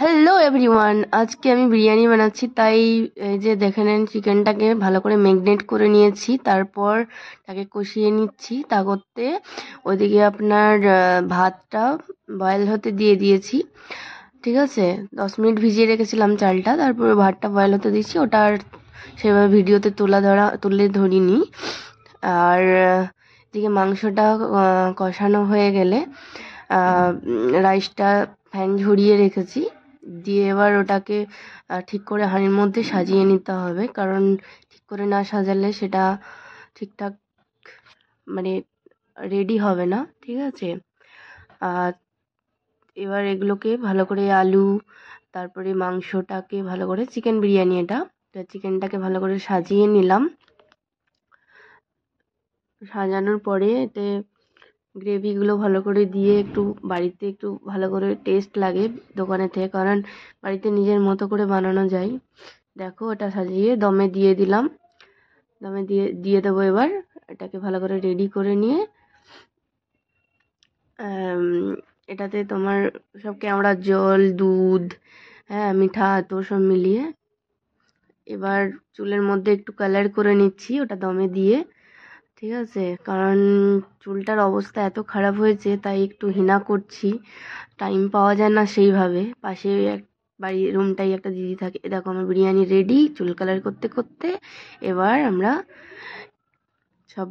Hello everyone, আজকে আমি বিরিয়ানি বানাচ্ছি। তাই এই যে দেখে নেন, চিকেনটাকে ভালো করে ম্যাগনেট করে নিয়েছি, তারপর তাকে কষিয়ে নিচ্ছি। তা করতে ওইদিকে আপনার ভাতটা বয়েল হতে দিয়ে দিয়েছি। ঠিক আছে, 10 মিনিট ভিজিয়ে রেখেছিলাম চালটা, তারপরে ভাতটা বয়েল হতে দিয়েছি। ওটা আর সেভাবে ভিডিওতে তুলে ধরিনি। আর এদিকে মাংসটা কষানো হয়ে গেলে রাইসটা ফ্যান ঝরিয়ে রেখেছি, দিয়ে এবার ওটাকে ঠিক করে হাঁড়ির মধ্যে সাজিয়ে নিতে হবে, কারণ ঠিক করে না সাজালে সেটা ঠিকঠাক মানে রেডি হবে না। ঠিক আছে, আর এবার এগুলোকে ভালো করে আলু, তারপরে মাংসটাকে ভালো করে, চিকেন বিরিয়ানি এটা, চিকেনটাকে ভালো করে সাজিয়ে নিলাম। সাজানোর পরে এতে গ্রেভিগুলো ভালো করে দিয়ে একটু বাড়িতে একটু ভালো করে টেস্ট লাগে দোকানের থেকে, কারণ বাড়িতে নিজের মতো করে বানানো যায়। দেখো, ওটা সাজিয়ে দমে দিয়ে দিলাম। দমে দিয়ে দিয়ে দেবো। এবার এটাকে ভালো করে রেডি করে নিয়ে এটাতে তোমার সব কেওড়ার জল, দুধ, হ্যাঁ মিঠা, তো সব মিলিয়ে এবার চুলের মধ্যে একটু কালার করে নিচ্ছি ওটা দমে দিয়ে। ঠিক আছে, কারণ চুলটার অবস্থা এত খারাপ হয়েছে, তাই একটু হিনা করছি। টাইম পাওয়া যায় না সেইভাবে। পাশে বাড়ির রুমটাই একটা দিদি থাকে। দেখো, আমার বিরিয়ানি রেডি চুল কালার করতে করতে। এবার আমরা সব